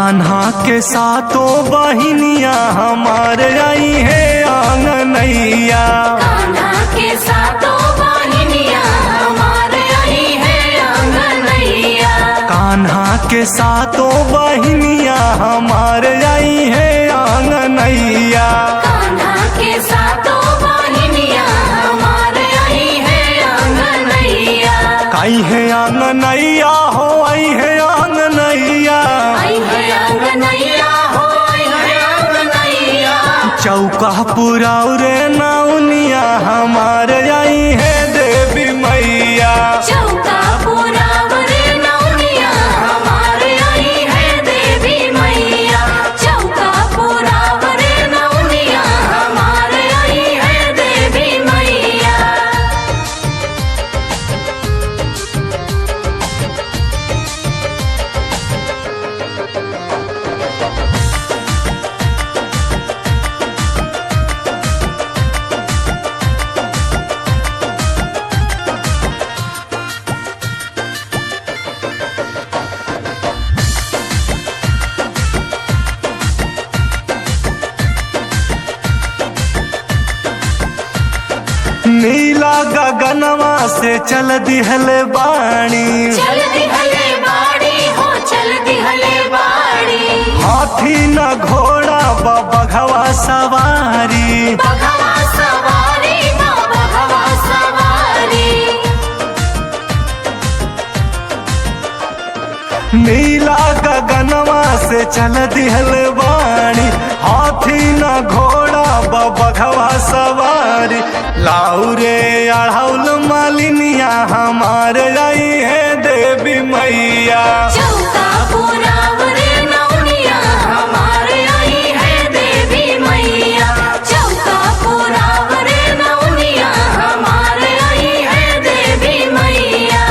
कान्हा के सातों बहिनिया हमारे आई है आंगनैया। कान्हा के सातों बहिनिया हमारे आई है आंगनैया। कान्हा के सातों बहिनिया हमारे आई है आंगनैया। कान्हा के सातों बहिनिया हमारे आई है आंगनैया। आई है आंगनैया हो आई है आंगनैया। आई है आंगनैया हो आई है आंगनैया। चौका पुराव रे नौनिया हमारे आई है देवी मैया। चौका पुरावरे नौनिया हमारे आई है देवी मैया। चौका पुरावरे नौनिया हमारे आई है देवी मैया। नीला गगनवा से चल दिहले बाणी। चल दिहले बाड़ी हो चल दिहले बाड़ी। हाथी न घोड़ा बघवा सवारी। बघवा सवारी ना बघवा सवारी। नीला गगनवा से चल दिहल बाणी। हाथी न घोड़ा बघवा सवारी। लाउरे अढ़ौल मालिनिया हमारे आई है देवी मैया। चौका पुरावरे नौनिया हमारे आई है देवी मैया। चौका पुरावरे नौनिया हमारे आई है देवी मैया।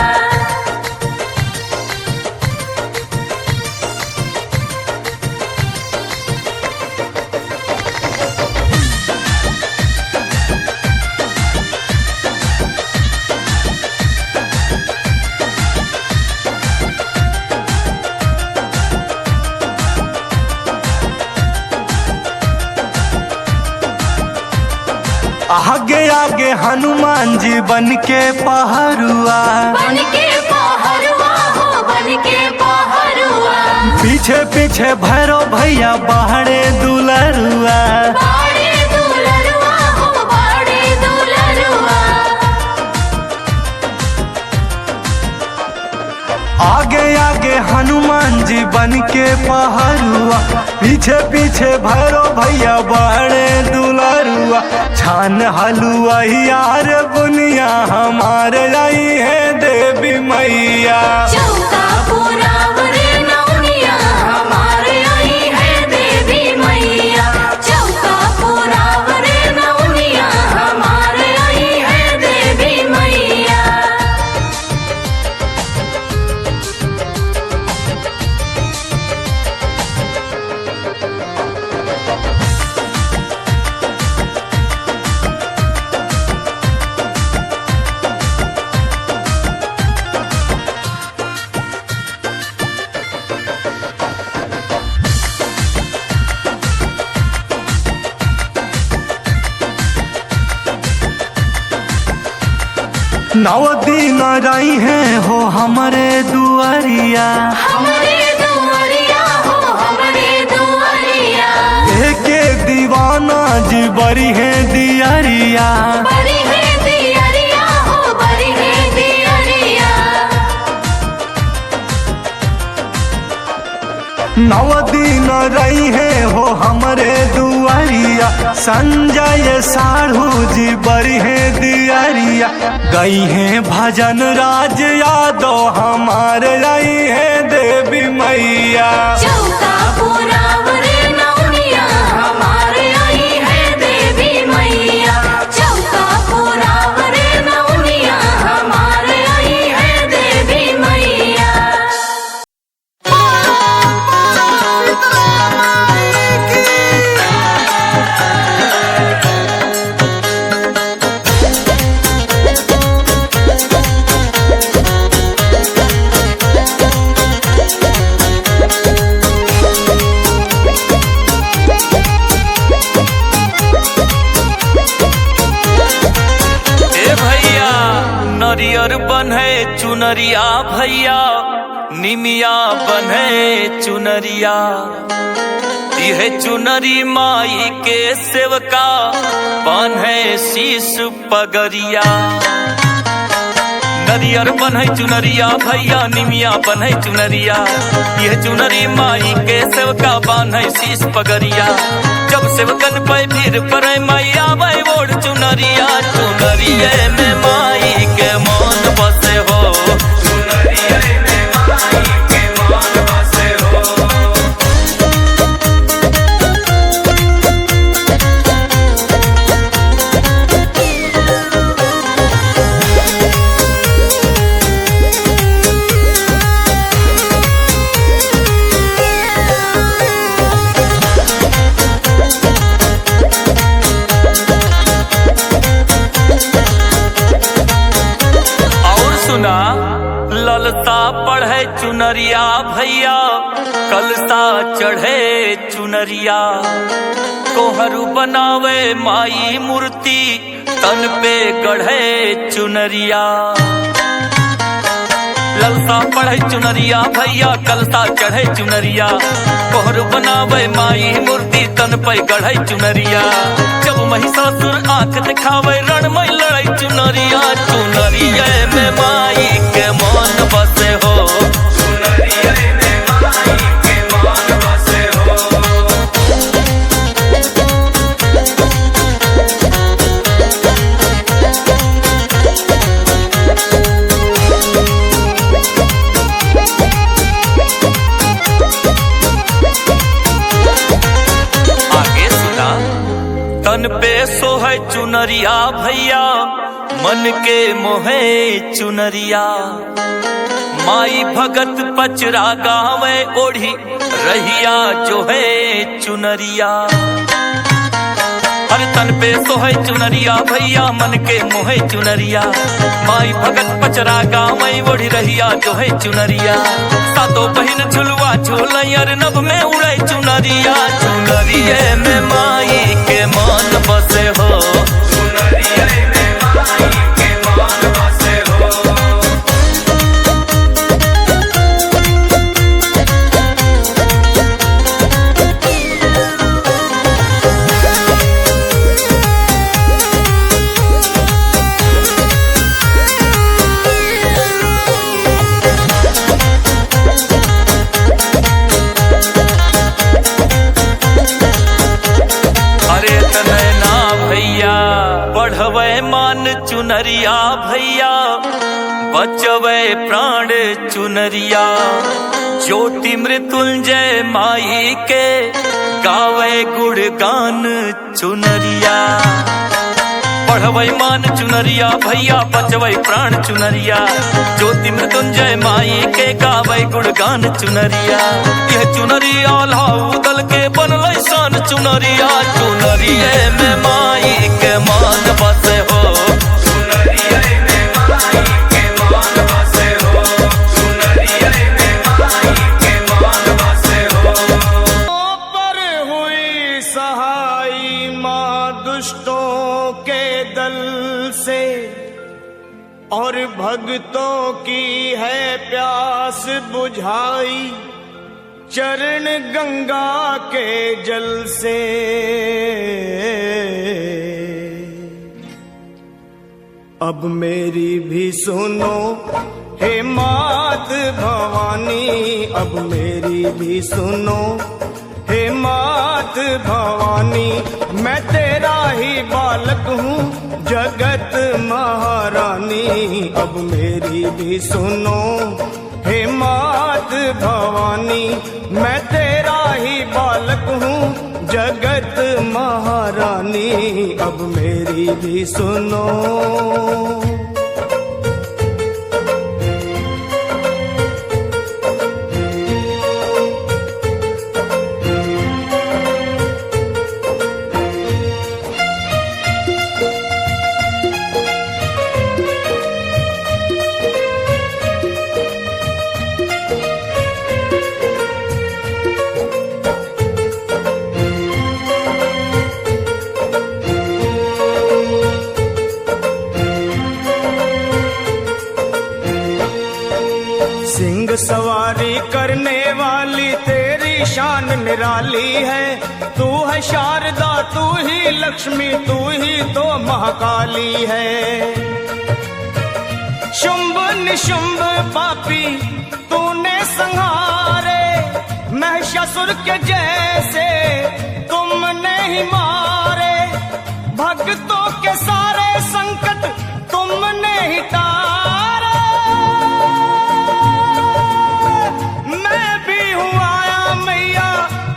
आगे आगे हनुमान जी बन के पहरुआ। बन के पहरुआ हो बन के पहरुआ। पीछे पीछे भैरव भैया बाहरे दुलरुआ। बाड़े दुलरुआ हो बाड़े दुलरुआ। आगे आगे हनुमान जी बन के पहरुआ। पीछे पीछे भैरव भैया बाहरे दुलरुआ। छान हलुआ यार बुनिया हमारे आई है देवी मैया। चौका पुरावरे नौनिया हमारे आई है देवी मैया। चौका पुरावरे नौनिया हमारे आई है देवी मैया। नौ दिन रही है हो हमारे दुआरिया। हमारे दुआरिया हो हमारे दुआरिया। एके दीवाना जी बरी है दियरिया। बड़ी है दियरिया हो बड़ी है दियरिया। नौ दिन रही है हो हमारे दुआरिया। संजय साढ़ू जी बरी है दियरिया। गई है भजन राज यादव हमारे आई है देवी मैया। चौका पुरावरे नौनिया हमारे आई है देवी मैया। चौका पुरावरे नौनिया हमारे आई है देवी मैया। चुनरिया भैया निमिया बन्हे चुनरिया, यह चुनरी माई के सेवका बन्हे शीश पगरिया। नरियर बन्हे चुनरिया भैया निमिया बन्हे चुनरिया, यह चुनरी माई के सेवका बन्हे शीश पगरिया। जब सेवकन पे फिर परे माई आवे ओढ़ चुनरिया, चुनरिये में माई के मन बसे हो, चुनरिये में माई के मन बसे हो। ललसा पढ़े चुनरिया भैया कलसा चढ़े चुनरिया, कोहरू बनावे माई मूर्ति तन पे गढ़े चुनरिया। ललसा पढ़े चुनरिया भैया कलसा चढ़े चुनरिया, कोहरू बनावे माई मूर्ति तन पे गढ़े चुनरिया। जब महिषासुर आंख दिखावे रण में लड़े चुनरिया, चुनरिये में माई के मन बसे हो, चुनरिये में माई के मन बसे हो। आगे सुना, तन पे सोहे चुनरिया भैया मन के मोहे चुनरिया, माई भगत पचरा गावे ओढ़ी रहिया जो है चुनरिया। हर तन पे सोहे चुनरिया भैया मन के मोहे चुनरिया, माई भगत पचरा गावे ओढ़ी रहिया जो है चुनरिया। सातों बहिन झुलवा झूलैयर नभ में उड़े चुनरिया, चुनरिये में माई के मन बसे हो, चुनरिये में माई के मन बसे हो। बढ़वे मान चुनरिया भैया बचवे प्राण चुनरिया, ज्योति मृत्युंजय माई के गावे गुणगान चुनरिया। बढ़वे मान चुनरिया भैया बचवे प्राण चुनरिया, ज्योति मृत्युंजय माई के गावे गुणगान चुनरिया। यह चुनरी आल्हाऊ दल के बनल शान चुनरिया, चुनरिये में माई के मान बसे हो, चुनरिये में माई के मान बसे हो, चुनरिये में माई के मान बसे हो। पर हुई सहाई माँ दुष्टों के दल से, और भक्तों की है प्यास बुझाई चरण गंगा के जल से। अब मेरी भी सुनो हे मात भवानी, अब मेरी भी सुनो हे मात भवानी। मैं तेरा ही बालक हूँ जगत महारानी, अब मेरी भी सुनो हे मात भवानी। मैं तेरा ही बालक हूँ जगत महारानी, अब मेरी भी सुनो। शान निराली है। तू है शारदा, तू ही लक्ष्मी, तू ही तो महाकाली है। शुंभ निशुंभ पापी तूने संहारे, महिषासुर के जैसे तुमने ही मारे। भक्तों के सारे संकट तुमने ही तारे। मैं भी हूँ आया मैया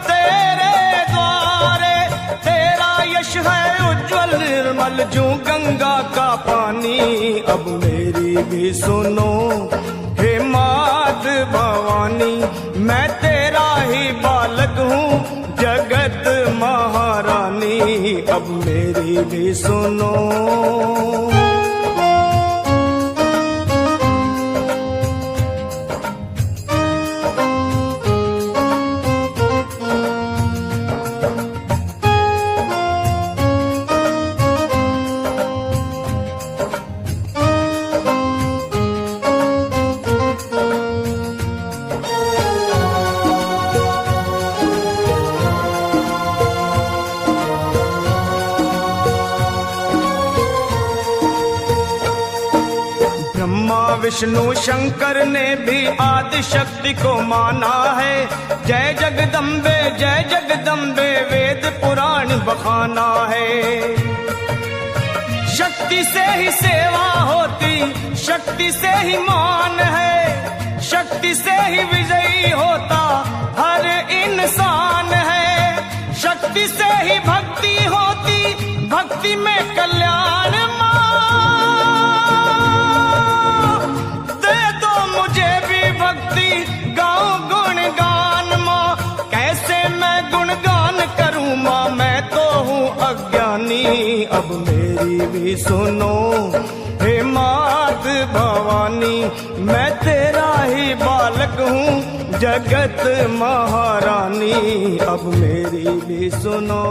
तेरे द्वारे, तेरा यश है उज्जवल निर्मल जो गंगा का पानी। अब मेरी भी सुनो हे मात भवानी, मैं तेरा ही बालक हूँ जगत महारानी। अब मेरी भी सुनो। विष्णु शंकर ने भी आदि शक्ति को माना है। जय जगदम्बे जय जगदम्बे वेद पुराण बखाना है। शक्ति से ही सेवा होती, शक्ति से ही मान है, शक्ति से ही विजयी होता हर इंसान है। शक्ति से ही भक्ति होती, भक्ति में कल्याण। अब मेरी भी सुनो हे मात भवानी, मैं तेरा ही बालक हूँ जगत महारानी। अब मेरी भी सुनो।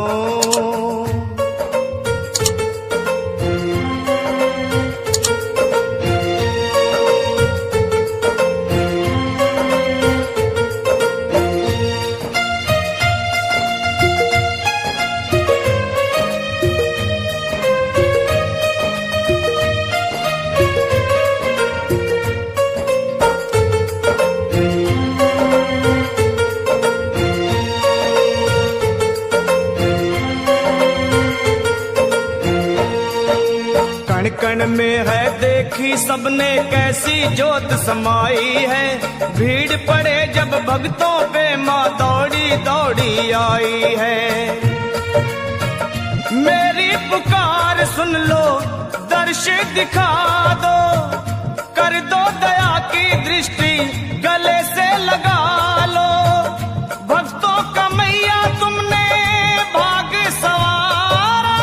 कण में है देखी सबने कैसी जोत समाई है। भीड़ पड़े जब भक्तों पे माँ दौड़ी दौड़ी आई है। मेरी पुकार सुन लो, दर्श दिखा दो, कर दो दया की दृष्टि गले से लगा लो। भक्तों का मैया तुमने भाग सवारा,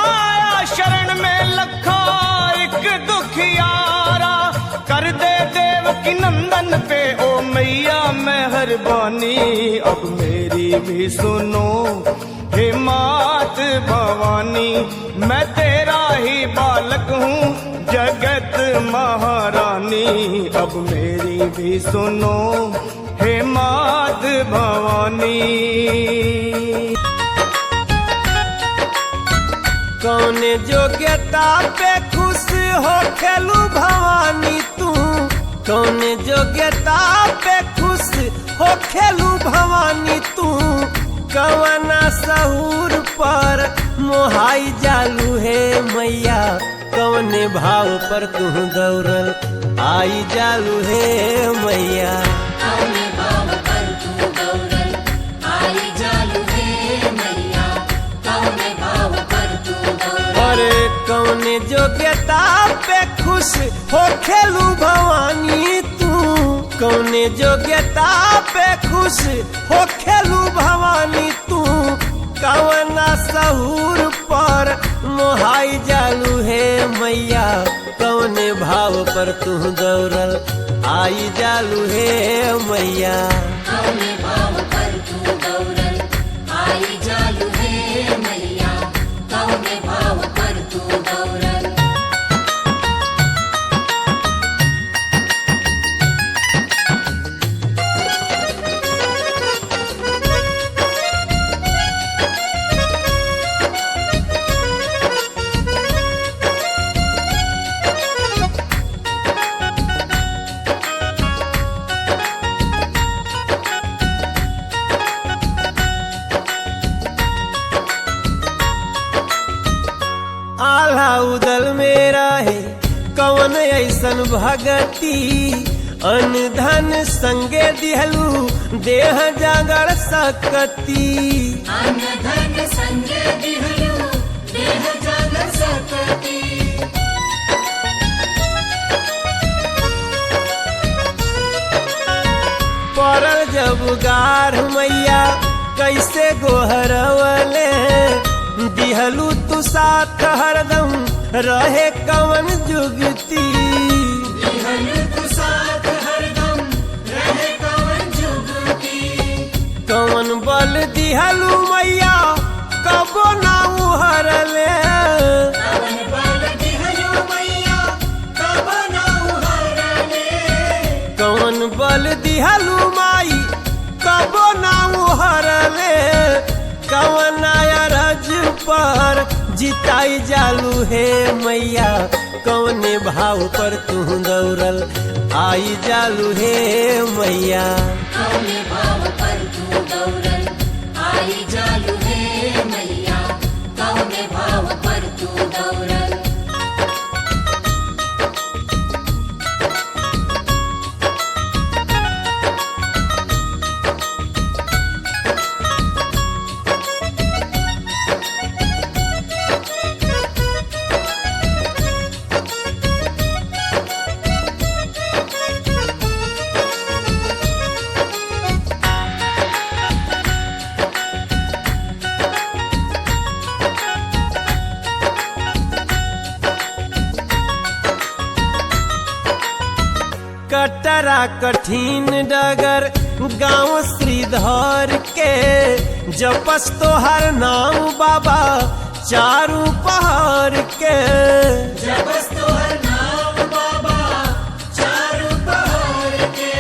आया शरण में लखा एक दुखियारा। कर दे देव की नंदन पे ओ मैया मेहरबानी। अब मेरी भी सुनो हे मात भवानी, मैं तेरा ही बालक हूँ जगत महारानी। अब मेरी भी सुनो हे मात भवानी। कौन योग्यता पे खुश हो खेलू भवानी तू, कौन योग्यता पे खुश हो खेलू भवानी तू। कवना सहूर पर मोहाई जालू है मैया, कवने भाव पर तू दौड़ल आई जालू है मैया। कौने भाव पर तू दौड़ल आई जालू है मैया, कौने भाव पर तू दौड़ल। अरे कौने योग्यता पे खुश हो खेलू भवानी तू, कौने योग्यता पे खुश हो खेलू भवानी तू। कवना सहूर पर मोहाई जालू है मैया, कौने भाव पर तू दौड़ल आई जालू है मैया। कौने भाव पर तू दौड़ल आई जालू है मैया, कौने भाव पर तू दौड़ल। आल्हा उदल में रहे कवन ऐसन भगती, अन धन संगे दिहलू देह जागर सकती। अन्न धन संगे दिहलू देह जागर सकती। पड़ल जब गार मैया कैसे गोहरवले, दिहलू तू साथ हरदम रहे कवन जुगती। दिहलू तू साथ हरदम रहे कवन जुगती। कवन बल दिहलू मैया कबो ना उहरले, कवन बल दिहलू मैया कबो ना उहरले। कवन बल दिहलू माई कबो ना उहरले। कवन अरज पर जिताई जालू हे मैया, कवने भाव पर तू दौड़ल आई जालू हे मैया। कौने भाव पर तू दौड़ल आई जालू हे मैया। कौने भाव पर तू दौड़ल। कटरा कठिन डगर गांव श्रीधर के, जपस तोहर नाम बाबा चारू पहाड़ के। जबस तोहर नाम बाबा चारू पहाड़ के।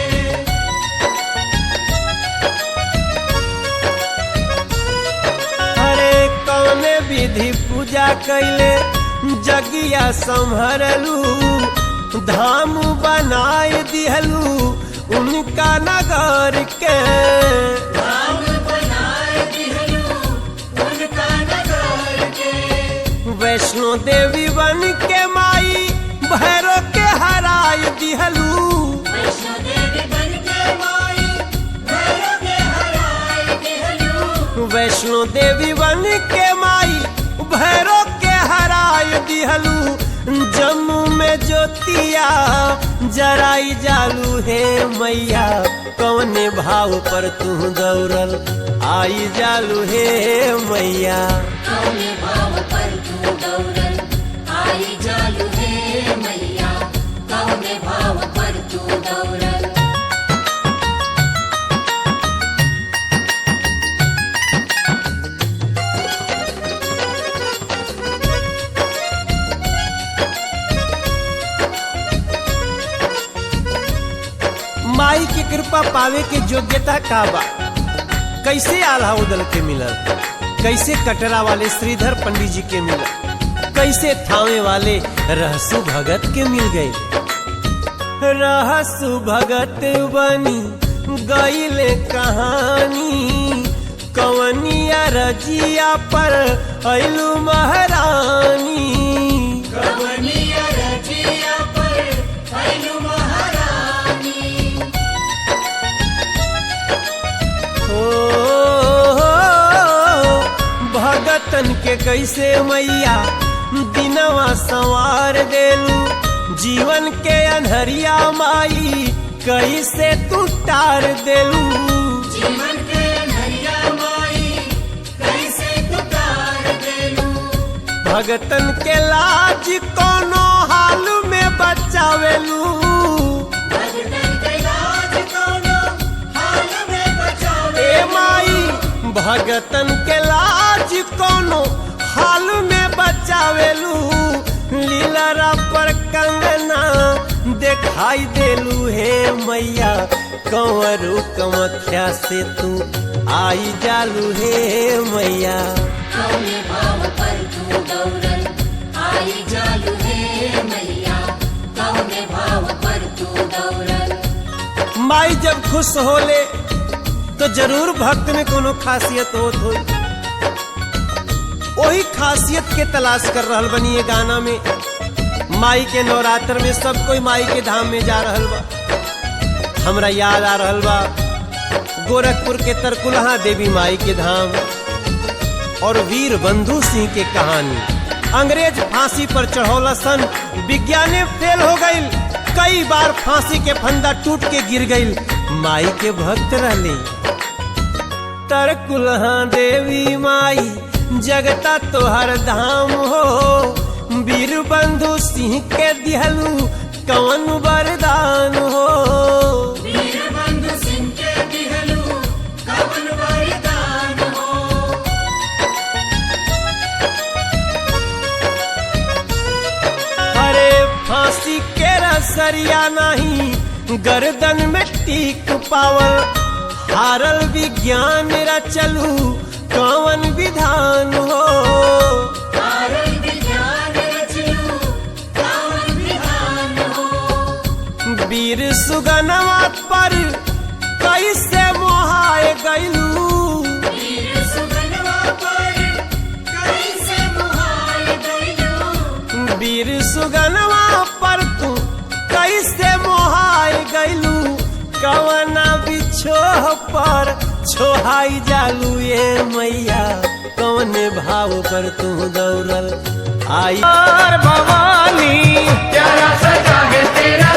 हरे कौने विधि पूजा कैले जगिया संभरलू, धाम बनाए दिहलू उनका नगर के। धाम बनाए दिहलू उनका नगर के। वैष्णो देवी बन के माई भैरो के हराय दिहलू, वैष्णो देवी बन के माई भैरो के हराए दिहलू। वैष्णो देवी बन के माई भैरो के हराय दिहलू। जम्मू में ज्योतिया जराई जालू हे मैया, कौने भाव पर तू दौड़ल आई जालू हे मैया। कौने भाव पर तू दौड़ल आई जालू हे मैया। कौने भाव पर तू दौड़ल। माई की कृपा पावे के योग्यता का बा? कैसे आल्हा उदल के मिलल, कैसे कटरा वाले श्रीधर पंडित जी के मिलल, कैसे थावे वाले रहसु भगत के मिल गए। रहसु भगत बनी गईले कहानी, कवनिया रजिया पर अइलू महारानी। कवनिया रजिया पर अइलू महारानी। भगतन के कैसे मैया दिनवा संवार देलू, जीवन के अनहरिया माई कैसे तू टार देलू। जीवन के नरिया माई कैसे तू तार देलू। भगतन के लाज कोनो हाल में बचावेलू, भगतन के लाज कोनो हाल में बचावे। ए माई भगतन के लाज कोनो हाल में बचावेलू। लीलरा पर कंगना दिखाई देलू हे मैया, कंवरू कमख्या से तू आई जालू हे मैया। कौने भाव पर तू दौड़ल आई जालू हे मैया। कौने भाव पर तू दौड़ल। माई जब खुश होले तो जरूर भक्त में कोनो खासियत होत होई। वही खासियत के तलाश कर रहल बनी ये गाना में। माई के नवरात्र में सब कोई माई के धाम में जा रहल बा। हमरा याद आ रहल बा गोरखपुर के तरकुलहा देवी माई के धाम और वीर बंधु सिंह के कहानी। अंग्रेज फांसी पर चढ़ौला सन, विज्ञाने फेल हो गई, कई बार फांसी के फंदा टूट के गिर गई। माई के भक्त रहले तरकुलहा देवी माई जगता तोहर धाम हो। वीर बंधु सिंह के दिहलू कवन वरदान हो। वीरबंधु सिंह के दिहलू कवन वरदान हो। अरे फांसी के रसरिया नहीं गर्दन में टीक पावल, हारल विज्ञान रचलू कवन विधान हो। कारण विज्ञान रचलू कवन विधान हो। वीर सुगनवा पर कैसे मोहाए गईलू। वीर सुगनवा पर कैसे मोहाए गइलू। वीर सुगनवा पर तू कैसे मोहाए गईलू। कवना बिछोह पर छोहाई जालू ये मैया, कौन भाव पर तू दौड़ल आई। भवानी प्यारा सजा है तेरा